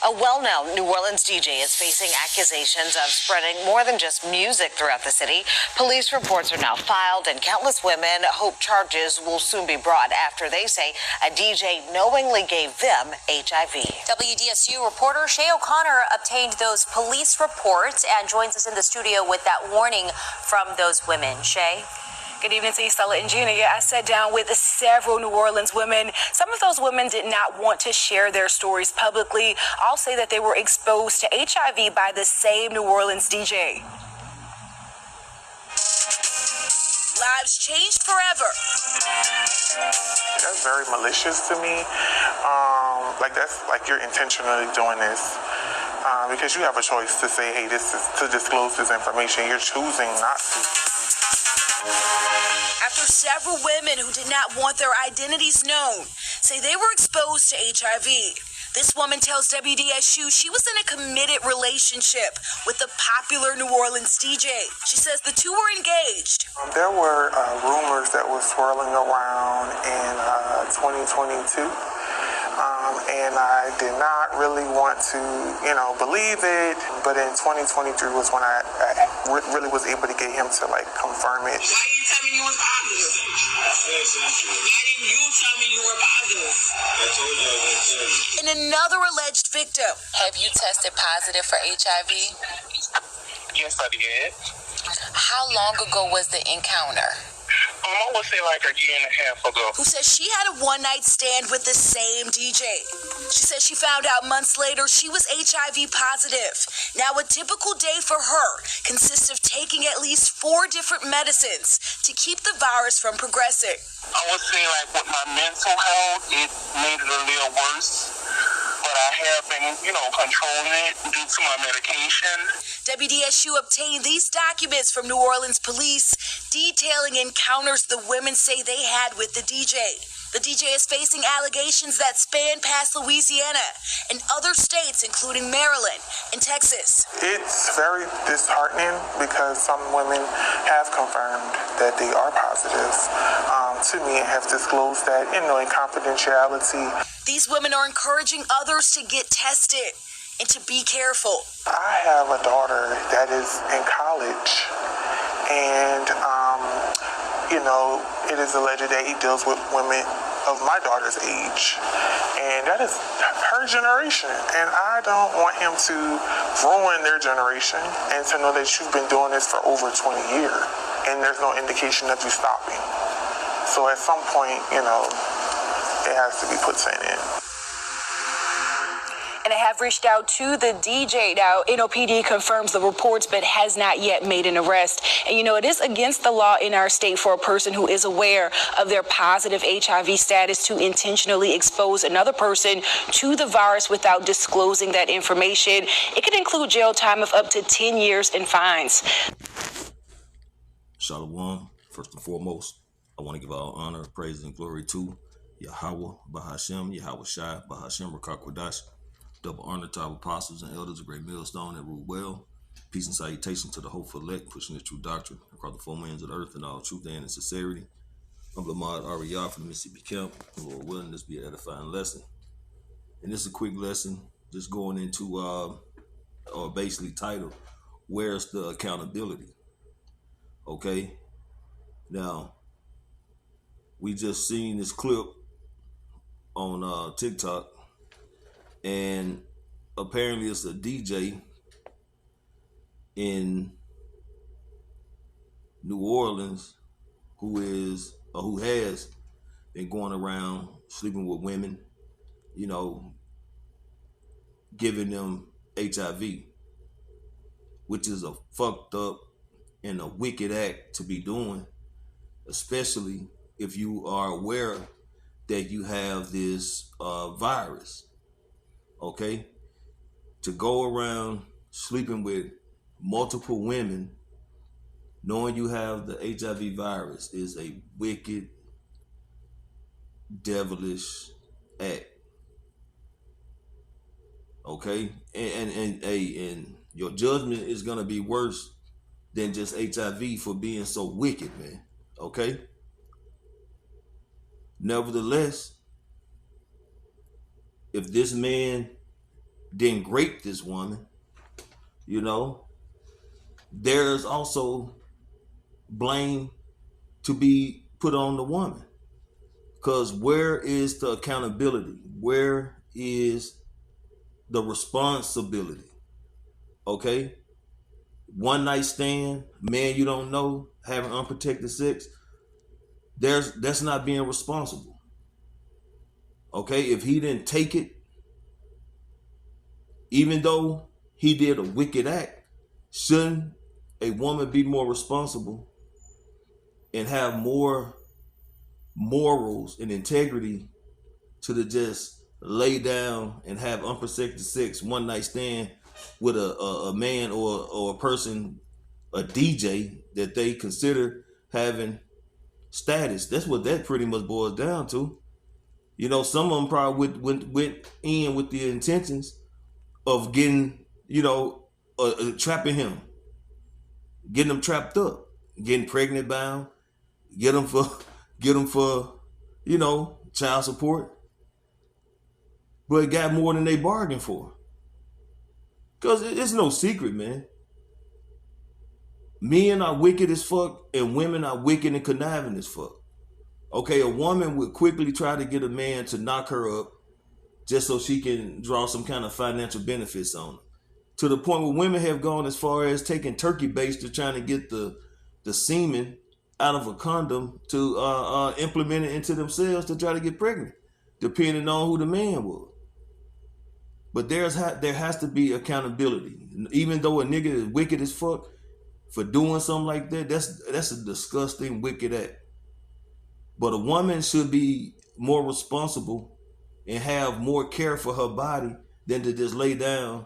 A well-known New Orleans DJ is facing accusations of spreading more than just music throughout the city. Police reports are now filed, and countless women hope charges will soon be brought after they say a DJ knowingly gave them HIV. WDSU reporter Shay O'Connor obtained those police reports and joins us in the studio with that warning from those women. Shay? Good evening to you, Stella and Gina. Yeah, I sat down with several New Orleans women. Some of those women did not want to share their stories publicly. All say that they were exposed to HIV by the same New Orleans DJ. Lives changed forever. That's very malicious to me. That's like you're intentionally doing this. Because you have a choice to say, hey, this is to disclose this information. You're choosing not to. After several women who did not want their identities known say they were exposed to HIV, this woman tells WDSU she was in a committed relationship with the popular New Orleans DJ. She says the two were engaged. There were rumors that were swirling around in 2022. And I did not really want to, believe it. But in 2023 was when I really was able to get him to, confirm it. Why didn't you tell me you was positive? Why didn't you tell me you were positive? I told you I was going to tell you. And another alleged victim. Have you tested positive for HIV? Yes, I did. How long ago was the encounter? I would say like a year and a half ago. Who says she had a one-night stand with the same DJ. She says she found out months later she was HIV positive. Now a typical day for her consists of taking at least 4 different medicines to keep the virus from progressing. I would say with my mental health, it made it a little worse. But I have been, controlling it due to my medication. WDSU obtained these documents from New Orleans police detailing encounters the women say they had with the DJ. The DJ is facing allegations that span past Louisiana and other states, including Maryland and Texas. It's very disheartening because some women have confirmed that they are positive to me and have disclosed that, in confidentiality. These women are encouraging others to get tested and to be careful. I have a daughter that is in college, and it is alleged that he deals with women of my daughter's age, and that is her generation, and I don't want him to ruin their generation and to know that you've been doing this for over 20 years, and there's no indication of you stopping. So at some point, it has to be put to an end. And I have reached out to the DJ. Now, NOPD confirms the reports, but has not yet made an arrest. And, it is against the law in our state for a person who is aware of their positive HIV status to intentionally expose another person to the virus without disclosing that information. It could include jail time of up to 10 years and fines. Shalom. First and foremost, I want to give all honor, praise, and glory to Yahweh, Bahashem, Yahweh Shai, Bahashem, Rakakwadash. Double honor to our apostles and elders, a great millstone that rule well. Peace and salutation to the hopeful elect, pushing the true doctrine across the 4 winds of the earth in all truth and in sincerity. I'm Lamar Ariyah from the Mississippi Camp, and Lord willing, this be an edifying lesson. And this is a quick lesson, just going into, or basically titled, Where's the Accountability? Okay? Now, we just seen this clip on TikTok, and apparently it's a DJ in New Orleans who has been going around sleeping with women, giving them HIV, which is a fucked up and a wicked act to be doing, especially if you are aware that you have this virus. Okay, to go around sleeping with multiple women, knowing you have the HIV virus, is a wicked, devilish act. Okay, and your judgment is gonna be worse than just HIV for being so wicked, man. Okay. Nevertheless, if this man then raped this woman, you know, there's also blame to be put on the woman. Because where is the accountability? Where is the responsibility? Okay? One night stand, man you don't know, having unprotected sex, that's not being responsible. Okay? If he didn't take it, even though he did a wicked act, shouldn't a woman be more responsible and have more morals and integrity to just lay down and have unprotected sex, one night stand with a man or a person, a DJ that they consider having status? That's what that pretty much boils down to. You know, some of them probably went in with the intentions of getting, you know, trapping him, getting him trapped up, getting pregnant by him, get him for, you know, child support. But it got more than they bargained for. Because it's no secret, man. Men are wicked as fuck and women are wicked and conniving as fuck. Okay, a woman would quickly try to get a man to knock her up just so she can draw some kind of financial benefits on him. To the point where women have gone as far as taking turkey base to trying to get the semen out of a condom to implement it into themselves to try to get pregnant, depending on who the man was. But there has to be accountability. Even though a nigga is wicked as fuck for doing something like that, that's a disgusting, wicked act. But a woman should be more responsible and have more care for her body than to just lay down,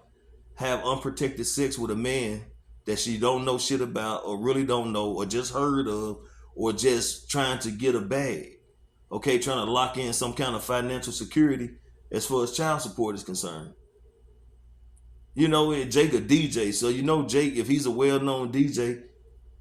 have unprotected sex with a man that she don't know shit about or really don't know or just heard of or just trying to get a bag. Okay, trying to lock in some kind of financial security as far as child support is concerned. You know, Jake a DJ, so you know Jake, if he's a well-known DJ,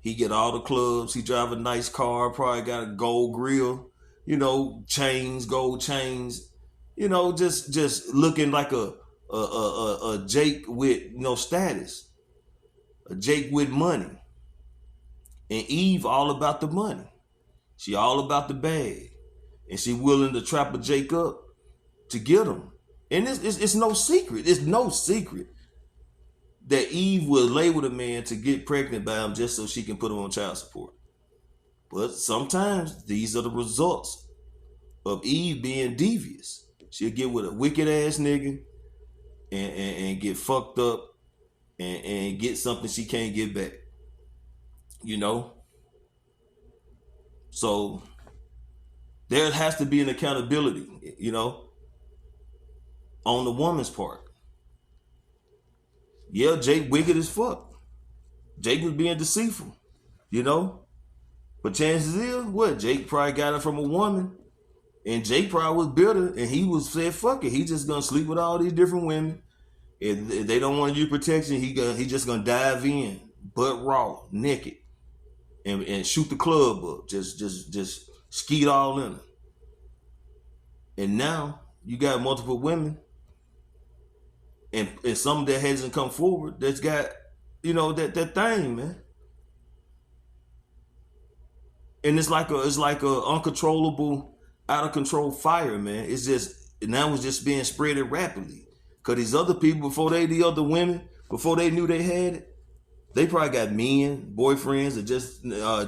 he get all the clubs, he drive a nice car, probably got a gold grill, you know, chains, gold chains, you know, just looking like a Jake with, you know, status, a Jake with money. And Eve all about the money. She all about the bag. And she willing to trap a Jake up to get him. And it's no secret. It's no secret that Eve will lay with a man to get pregnant by him just so she can put him on child support. But sometimes these are the results of Eve being devious. She'll get with a wicked ass nigga and get fucked up and get something she can't get back. You know? So there has to be an accountability, you know, on the woman's part. Yeah, Jake wicked as fuck. Jake was being deceitful, you know? But chances is, what? Jake probably got it from a woman. And Jake probably was bitter and he was said, fuck it. He just gonna sleep with all these different women. If they don't want to use protection, he just gonna dive in, butt raw, naked, and shoot the club up. Just skeet all in it. And now you got multiple women. And some that hasn't come forward that's got, you know, that thing, man. And it's like a uncontrollable, out of control fire, man. It's just now it's just being spreaded rapidly. Cause these other people, the other women, before they knew they had it, they probably got men, boyfriends, or just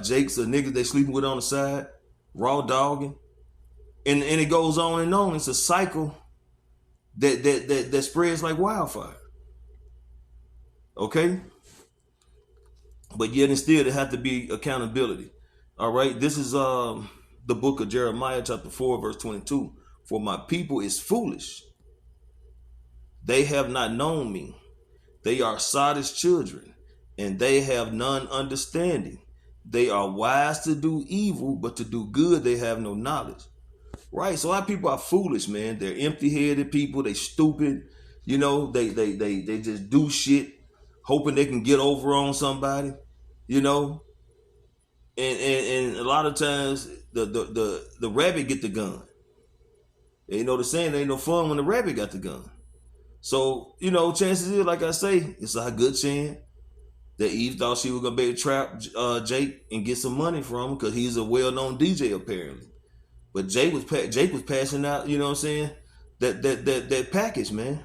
Jakes or niggas they sleeping with on the side, raw dogging. And it goes on and on. It's a cycle that spreads like wildfire. Okay? But yet and still there have to be accountability. All right, this is the book of Jeremiah chapter 4 verse 22. For my people is foolish. They have not known me. They are Sodom's children, and they have none understanding. They are wise to do evil, but to do good they have no knowledge. Right, so our people are foolish, man. They're empty-headed people. They stupid. You know, they just do shit, hoping they can get over on somebody. You know, and a lot of times the rabbit get the gun. You know the saying, there ain't no fun when the rabbit got the gun. So, you know, chances is, like I say, it's a good chance that Eve thought she was gonna be able to trap Jake and get some money from him because he's a well-known DJ apparently. But Jake was passing out, you know what I'm saying? That package, man.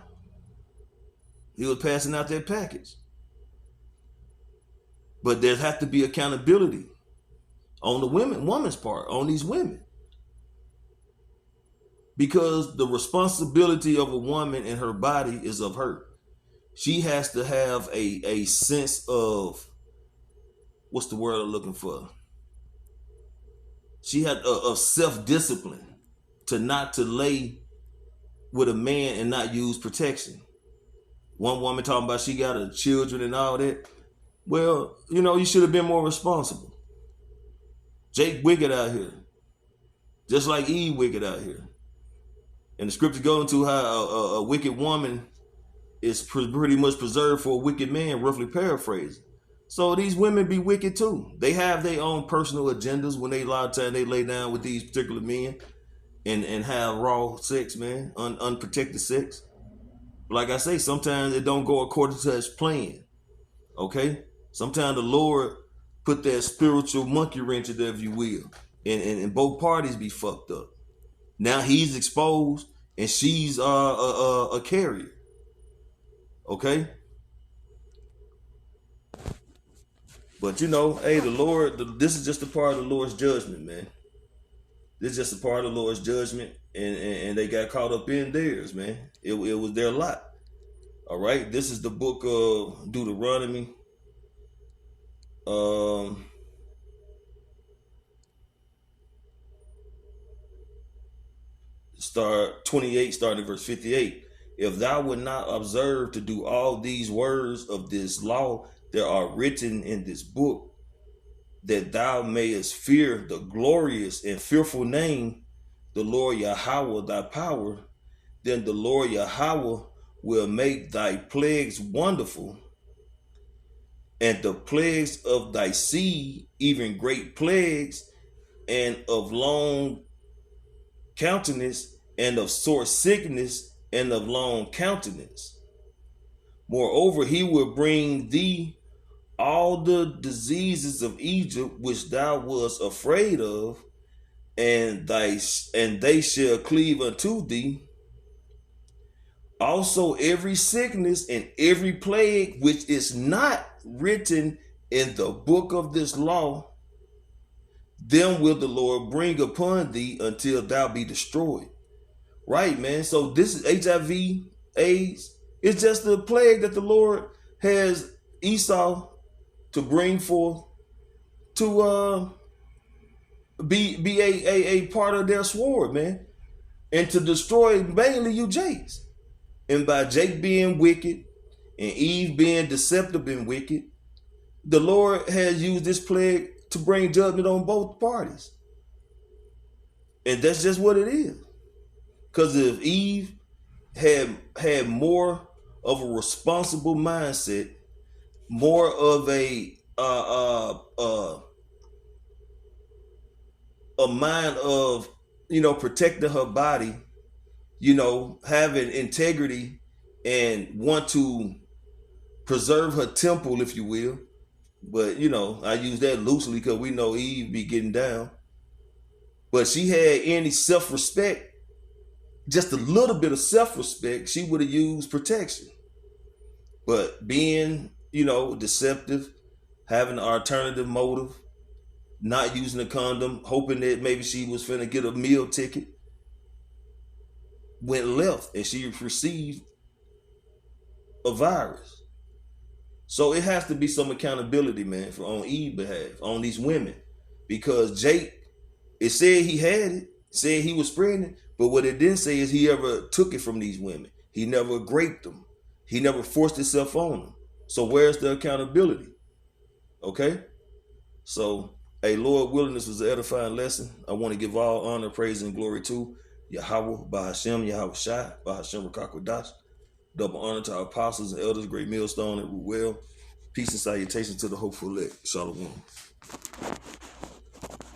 He was passing out that package. But there has to be accountability on the woman's part, on these women. Because the responsibility of a woman and her body is of her. She has to have a sense of, what's the word I'm looking for? She had a self-discipline to not to lay with a man and not use protection. One woman talking about she got her children and all that. Well, you know, you should have been more responsible. Jake wicked out here. Just like Eve wicked out here. And the scripture goes into how a wicked woman is pretty much preserved for a wicked man, roughly paraphrasing. So these women be wicked too. They have their own personal agendas when a lot of time they lay down with these particular men and have raw sex, man, unprotected sex. Like I say, sometimes it don't go according to his plan. Okay? Sometimes the Lord put that spiritual monkey wrench in there, if you will. And both parties be fucked up. Now he's exposed and she's a carrier. Okay? But you know, hey, the Lord, this is just a part of the Lord's judgment, man. This is just a part of the Lord's judgment, and they got caught up in theirs, man. It was their lot. All right? This is the book of Deuteronomy. Start 28, starting at verse 58. If thou would not observe to do all these words of this law that are written in this book, that thou mayest fear the glorious and fearful name, the Lord Yahweh thy power, then the Lord Yahweh will make thy plagues wonderful, and the plagues of thy seed, even great plagues, and of long countenance, and of sore sickness, and of long countenance. Moreover, he will bring thee all the diseases of Egypt which thou wast afraid of, and they shall cleave unto thee. Also every sickness and every plague which is not written in the book of this law, them will the Lord bring upon thee until thou be destroyed. Right, man. So this is HIV, AIDS. It's just the plague that the Lord has Esau to bring forth to be a part of their sword, man, and to destroy mainly you Jakes. And by Jake being wicked and Eve being deceptive and wicked, the Lord has used this plague to bring judgment on both parties. And that's just what it is. Because if Eve had more of a responsible mindset, more of a mind of, you know, protecting her body, you know, having integrity and want to preserve her temple, if you will. But, you know, I use that loosely because we know Eve be getting down. But she had any self-respect, just a little bit of self-respect, she would have used protection. But being, you know, deceptive, having an alternative motive, not using a condom, hoping that maybe she was finna get a meal ticket, went left and she received a virus. So it has to be some accountability, man, on Eve's behalf, on these women. Because Jake, it said he had it, said he was spreading it, but what it didn't say is he ever took it from these women. He never raped them. He never forced himself on them. So where's the accountability? Okay? So, hey, Lord willing, this was an edifying lesson. I want to give all honor, praise, and glory to Yahweh, Bahashem, Yahweh Shai, Bahashem Rakakwadash. Double honor to our apostles and elders, great millstone at Ruel. Peace and salutations to the hopeful elect. Shalom.